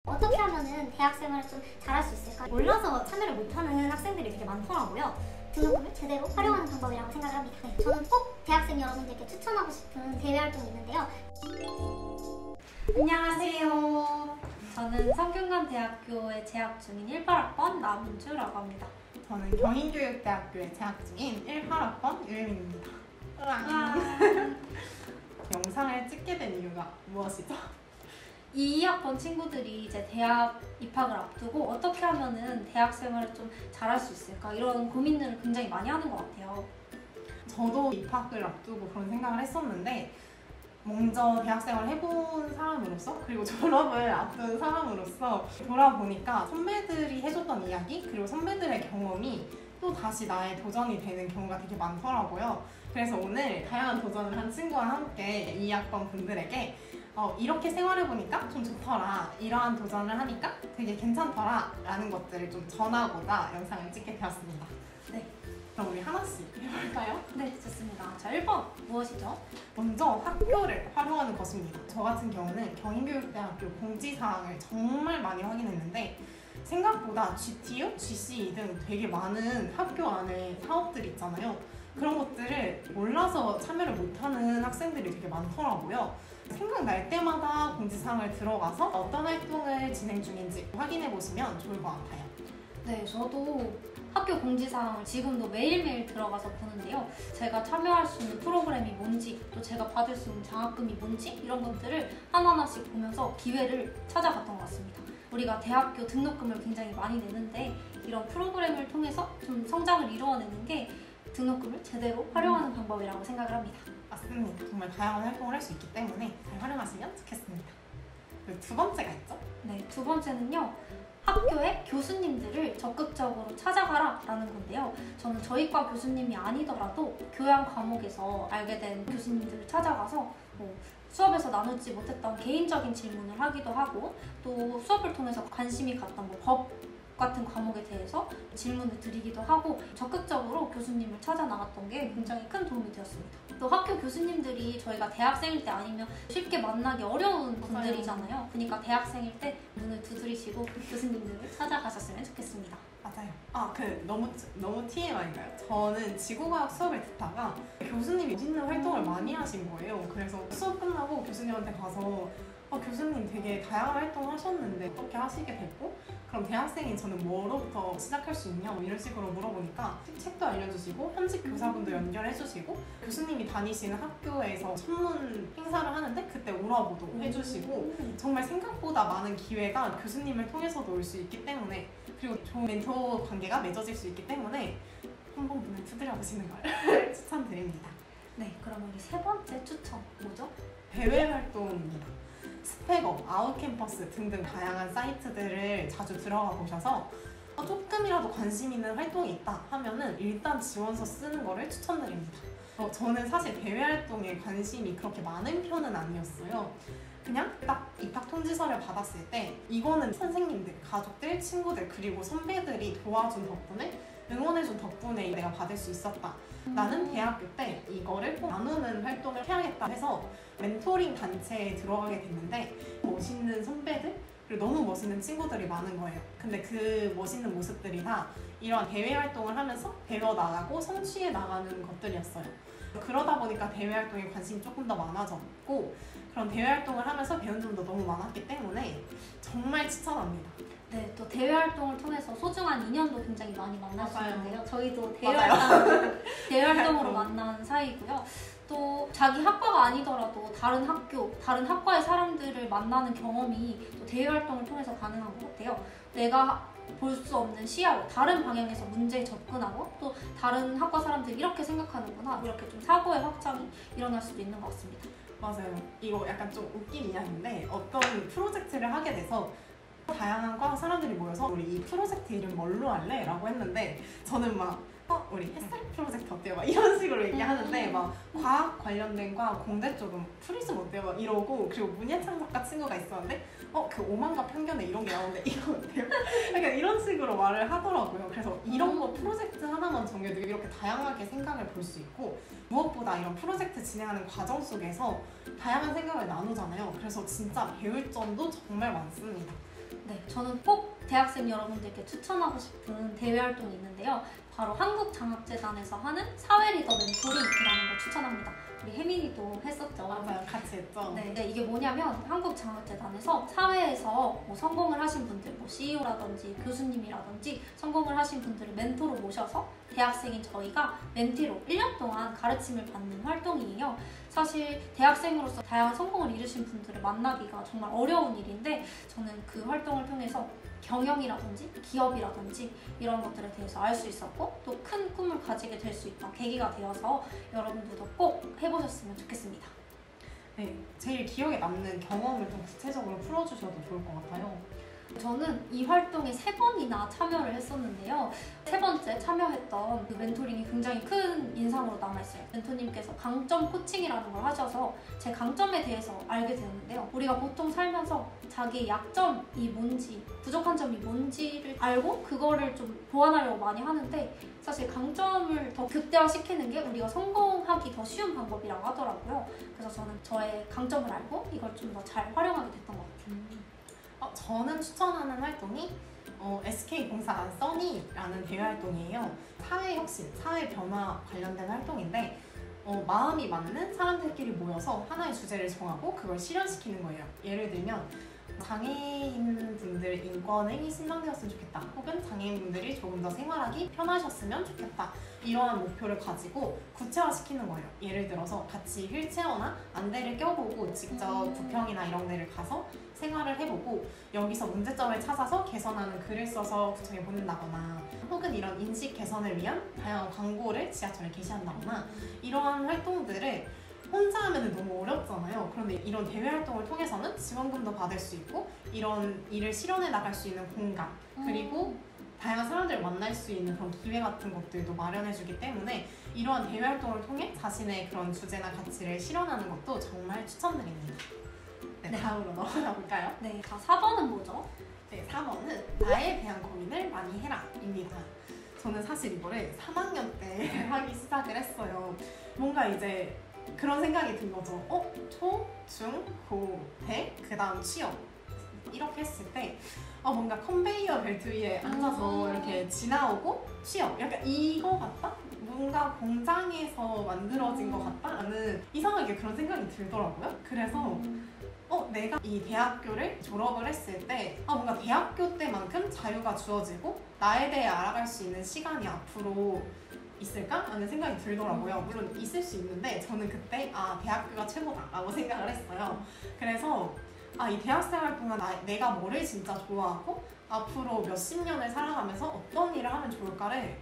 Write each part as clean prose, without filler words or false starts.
어떻게 하면은 대학생활을 좀 잘할 수 있을까? 몰라서 참여를 못하는 학생들이 되게 많더라고요. 등록금을 제대로 활용하는 방법이라고 생각을 합니다. 네, 저는 꼭 대학생 여러분들께 추천하고 싶은 대외 활동이 있는데요. 안녕하세요. 저는 성균관대학교에 재학 중인 18학번 나문주라고 합니다. 저는 경인교육대학교에 재학 중인 18학번 유혜민입니다. 영상을 찍게 된 이유가 무엇이죠? 2학번 친구들이 이제 대학 입학을 앞두고 어떻게 하면은 대학 생활을 좀 잘할 수 있을까 이런 고민들을 굉장히 많이 하는 것 같아요. 저도 입학을 앞두고 그런 생각을 했었는데 먼저 대학생활을 해본 사람으로서 그리고 졸업을 앞둔 사람으로서 돌아보니까 선배들이 해줬던 이야기 그리고 선배들의 경험이 또 다시 나의 도전이 되는 경우가 되게 많더라고요. 그래서 오늘 다양한 도전을 한 친구와 함께 2학번 분들에게 이렇게 생활해보니까 좀 좋더라, 이러한 도전을 하니까 되게 괜찮더라 라는 것들을 좀 전하고자 영상을 찍게 되었습니다. 네. 그럼 우리 하나씩 해볼까요? 네, 좋습니다. 자, 1번 무엇이죠? 먼저 학교를 활용하는 것입니다. 저 같은 경우는 경인교육대학교 공지사항을 정말 많이 확인했는데 생각보다 GTU, GCE 등 되게 많은 학교 안에 사업들이 있잖아요. 그런 것들을 몰라서 참여를 못하는 학생들이 되게 많더라고요. 생각날 때마다 공지사항을 들어가서 어떤 활동을 진행 중인지 확인해 보시면 좋을 것 같아요. 네, 저도 학교 공지사항을 지금도 매일매일 들어가서 보는데요. 제가 참여할 수 있는 프로그램이 뭔지, 또 제가 받을 수 있는 장학금이 뭔지 이런 것들을 하나하나씩 보면서 기회를 찾아갔던 것 같습니다. 우리가 대학교 등록금을 굉장히 많이 내는데 이런 프로그램을 통해서 좀 성장을 이루어내는 게 등록금을 제대로 활용하는 방법이라고 생각을 합니다. 맞습니다. 정말 다양한 활동을 할 수 있기 때문에 잘 활용하시면 좋겠습니다. 그리고 두 번째가 있죠? 네, 두 번째는요. 학교의 교수님들을 적극적으로 찾아가라 라는 건데요. 저는 저희 과 교수님이 아니더라도 교양 과목에서 알게 된 교수님들을 찾아가서 수업에서 나누지 못했던 개인적인 질문을 하기도 하고 또 수업을 통해서 관심이 갔던 법 같은 과목에 대해서 질문을 드리기도 하고 적극적으로 교수님을 찾아 나갔던 게 굉장히 큰 도움이 되었습니다. 또 학교 교수님들이 저희가 대학생일 때 아니면 쉽게 만나기 어려운 분들이잖아요. 그러니까 대학생일 때 문을 두드리시고 교수님들을 찾아가셨으면 좋겠습니다. 맞아요. 너무 TMI인가요? 저는 지구과학 수업을 듣다가 교수님이 멋있는 활동을 많이 하신 거예요. 그래서 수업 끝나고 교수님한테 가서 교수님 되게 다양한 활동을 하셨는데 어떻게 하시게 됐고 그럼 대학생인 저는 뭐로부터 시작할 수 있냐 이런 식으로 물어보니까 책도 알려주시고 현직 교사분도 연결해주시고 교수님이 다니시는 학교에서 전문 행사를 하는데 그때 오라고도 해주시고 정말 생각보다 많은 기회가 교수님을 통해서도 올 수 있기 때문에 그리고 좋은 멘토 관계가 맺어질 수 있기 때문에 한번 문을 두드려보시는 걸 추천드립니다. 네, 그럼 우리 세 번째 추천 뭐죠? 대외 활동입니다. 스펙업, 아웃캠퍼스 등등 다양한 사이트들을 자주 들어가 보셔서 조금이라도 관심 있는 활동이 있다 하면은 일단 지원서 쓰는 거를 추천드립니다. 저는 사실 대외 활동에 관심이 그렇게 많은 편은 아니었어요. 그냥 딱 입학 통지서를 받았을 때 이거는 선생님들, 가족들, 친구들 그리고 선배들이 도와준 덕분에 응원해준 덕분에 내가 받을 수 있었다. 나는 대학교 때 이거를 꼭 나누는 활동을 해야겠다 해서 멘토링 단체에 들어가게 됐는데 멋있는 선배들 그리고 너무 멋있는 친구들이 많은 거예요. 근데 그 멋있는 모습들이 다 이런 대외 활동을 하면서 배워 나가고 성취해 나가는 것들이었어요. 그러다 보니까 대외 활동에 관심이 조금 더 많아졌고 그런 대외 활동을 하면서 배운 점도 너무 많았기 때문에 정말 추천합니다. 네, 또 대외 활동을 통해서 소중한 인연도 굉장히 많이 만날 수 있는데요. 저희도 대외 활동으로 만난 사이고요. 또 자기 학과가 아니더라도 다른 학교, 다른 학과의 사람들을 만나는 경험이 또 대외 활동을 통해서 가능한 것 같아요. 내가 볼 수 없는 시야로 다른 방향에서 문제에 접근하고 또 다른 학과 사람들이 이렇게 생각하는구나 이렇게 좀 사고의 확장이 일어날 수도 있는 것 같습니다. 맞아요. 이거 약간 좀 웃긴 이야기인데 어떤 프로젝트를 하게 돼서 다양한 과 사람들이 모여서 우리 이 프로젝트 이름 뭘로 할래? 라고 했는데 저는 막 우리 햇살 프로젝트 어때요? 막 이런 식으로 얘기하는데 막 과학 관련된 과 공대 쪽은 프리즘 어때요? 막 이러고 그리고 문예창작가 친구가 있었는데 그 오만과 편견에 이런 게 나오는데 이거 어때요? 약간 이런 식으로 말을 하더라고요. 그래서 이런 거 프로젝트 하나만 정해도 이렇게 다양하게 생각을 볼 수 있고 무엇보다 이런 프로젝트 진행하는 과정 속에서 다양한 생각을 나누잖아요. 그래서 진짜 배울 점도 정말 많습니다. 저는 꼭 대학생 여러분들께 추천하고 싶은 대외 활동이 있는데요. 바로 한국장학재단에서 하는 사회리더 멘토링이라는 걸 추천합니다. 우리 혜민이도 했었죠. 맞아요. 같이 했죠. 네, 이게 뭐냐면 한국장학재단에서 사회에서 뭐 성공을 하신 분들, 뭐 CEO라든지 교수님이라든지 성공을 하신 분들을 멘토로 모셔서 대학생인 저희가 멘티로 1년 동안 가르침을 받는 활동이에요. 사실 대학생으로서 다양한 성공을 이루신 분들을 만나기가 정말 어려운 일인데 저는 그 활동을 통해서 경영이라든지 기업이라든지 이런 것들에 대해서 알 수 있었고 또 큰 꿈을 가지게 될 수 있다 계기가 되어서 여러분들도 꼭 해보셨으면 좋겠습니다. 네, 제일 기억에 남는 경험을 좀 구체적으로 풀어주셔도 좋을 것 같아요. 저는 이 활동에 3번이나 참여를 했었는데요. 3번째 참여했던 그 멘토링이 굉장히 큰 인상으로 남아있어요. 멘토님께서 강점 코칭이라는 걸 하셔서 제 강점에 대해서 알게 되었는데요. 우리가 보통 살면서 자기 약점이 뭔지, 부족한 점이 뭔지를 알고 그거를 좀 보완하려고 많이 하는데 사실 강점을 더 극대화시키는 게 우리가 성공하기 더 쉬운 방법이라고 하더라고요. 그래서 저는 저의 강점을 알고 이걸 좀 더 잘 활용하게 됐던 것 같아요. 저는 추천하는 활동이 SK공사 써니라는 대외 활동이에요. 사회 혁신, 사회 변화 관련된 활동인데 마음이 맞는 사람들끼리 모여서 하나의 주제를 정하고 그걸 실현시키는 거예요. 예를 들면 장애인분들 인권이 신장되었으면 좋겠다. 혹은 장애인분들이 조금 더 생활하기 편하셨으면 좋겠다. 이러한 목표를 가지고 구체화시키는 거예요. 예를 들어서 같이 휠체어나 안대를 껴보고 직접 부평이나 이런 데를 가서 생활을 해보고 여기서 문제점을 찾아서 개선하는 글을 써서 구청에 보낸다거나 혹은 이런 인식 개선을 위한 다양한 광고를 지하철에 게시한다거나 이러한 활동들을 혼자 하면 너무 어렵잖아요. 그런데 이런 대외 활동을 통해서는 지원금도 받을 수 있고 이런 일을 실현해 나갈 수 있는 공간 그리고 다양한 사람들을 만날 수 있는 그런 기회 같은 것들도 마련해주기 때문에 이러한 대외 활동을 통해 자신의 그런 주제나 가치를 실현하는 것도 정말 추천드립니다. 네, 다음으로 넘어가 볼까요? 네, 자 4번은 뭐죠? 네, 4번은 나에 대한 고민을 많이 해라 입니다. 저는 사실 이거를 3학년 때 하기 시작을 했어요. 뭔가 이제 그런 생각이 든 거죠. 초, 중, 고, 대, 그 다음 취업 이렇게 했을 때 뭔가 컨베이어 벨트 위에 앉아서 이렇게 지나오고 취업 약간 이거 같다? 뭔가 공장에서 만들어진 것 같다는 이상하게 그런 생각이 들더라고요. 그래서 내가 이 대학교를 졸업을 했을 때 뭔가 대학교 때만큼 자유가 주어지고 나에 대해 알아갈 수 있는 시간이 앞으로 있을까? 라는 생각이 들더라고요. 물론 있을 수 있는데 저는 그때 대학교가 최고다라고 생각을 했어요. 그래서 이 대학생활 동안 내가 뭐를 진짜 좋아하고 앞으로 몇십 년을 살아가면서 어떤 일을 하면 좋을까를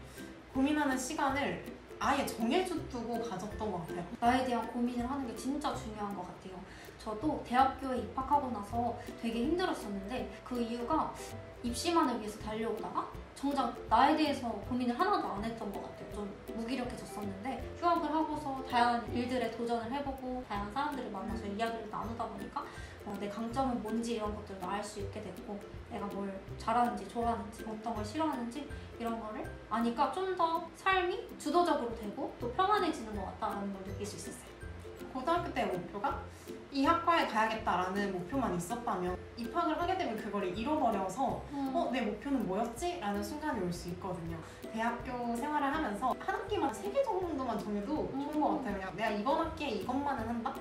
고민하는 시간을 아예 정해두고 가졌던 것 같아요. 나에 대한 고민을 하는 게 진짜 중요한 것 같아요. 저도 대학교에 입학하고 나서 되게 힘들었었는데 그 이유가 입시만을 위해서 달려오다가 정작 나에 대해서 고민을 하나도 안 했던 것 같아요. 좀 무기력해졌었는데 휴학을 하고서 다양한 일들에 도전을 해보고 다양한 사람들을 만나서 이야기를 나누다 보니까 내 강점은 뭔지 이런 것들도 알 수 있게 됐고 내가 뭘 잘하는지 좋아하는지 어떤 걸 싫어하는지 이런 거를 아니까 좀 더 삶이 주도적으로 되고 또 편안해지는 것 같다는 걸 느낄 수 있었어요. 고등학교 때 목표가 이 학과에 가야겠다라는 목표만 있었다면 입학을 하게 되면 그걸 잃어버려서 내 목표는 뭐였지? 라는 순간이 올 수 있거든요. 대학교 생활을 하면서 한 학기만 3개 정도만 정해도 좋은 것 같아요. 그냥 내가 이번 학기에 이것만은 한다?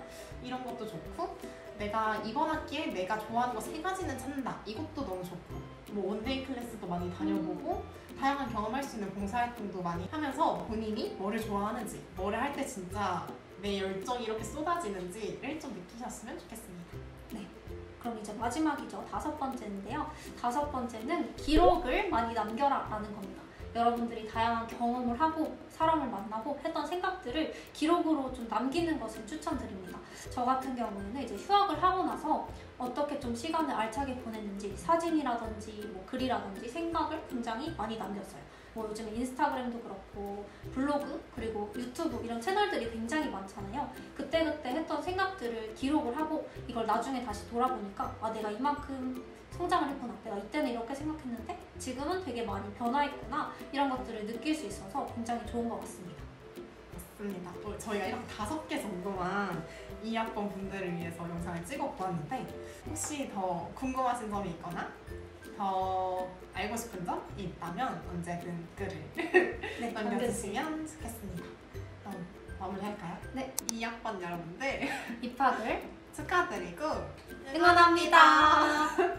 이런 것도 좋고 내가 이번 학기에 내가 좋아하는 거 3가지는 찾는다. 이것도 너무 좋고 뭐 원데이 클래스도 많이 다녀보고 다양한 경험할 수 있는 봉사활동도 많이 하면서 본인이 뭐를 좋아하는지 뭐를 할 때 진짜 내 열정이 이렇게 쏟아지는지를 좀 느끼셨으면 좋겠습니다. 네, 그럼 이제 마지막이죠. 5번째인데요. 5번째는 기록을 많이 남겨라 라는 겁니다. 여러분들이 다양한 경험을 하고 사람을 만나고 했던 생각들을 기록으로 좀 남기는 것을 추천드립니다. 저 같은 경우에는 이제 휴학을 하고 나서 어떻게 좀 시간을 알차게 보냈는지 사진이라든지 뭐 글이라든지 생각을 굉장히 많이 남겼어요. 뭐 요즘에 인스타그램도 그렇고 블로그 그리고 유튜브 이런 채널들이 굉장히 많잖아요. 그때그때 했던 생각들을 기록을 하고 이걸 나중에 다시 돌아보니까 내가 이만큼 성장을 했구나. 내가 이때는 이렇게 생각했는데 지금은 되게 많이 변화했구나. 이런 것들을 느낄 수 있어서 굉장히 좋은 것 같습니다. 맞습니다. 저희가 이렇게 5개 정도만 2학번 분들을 위해서 영상을 찍어보았는데 혹시 더 궁금하신 점이 있거나 더 알고 싶은 점이 있다면 언제든 글을 네, 남겨주시면 좋겠습니다. 그럼 마무리할까요? 네. 2학번 여러분들 입학을 축하드리고 응원합니다.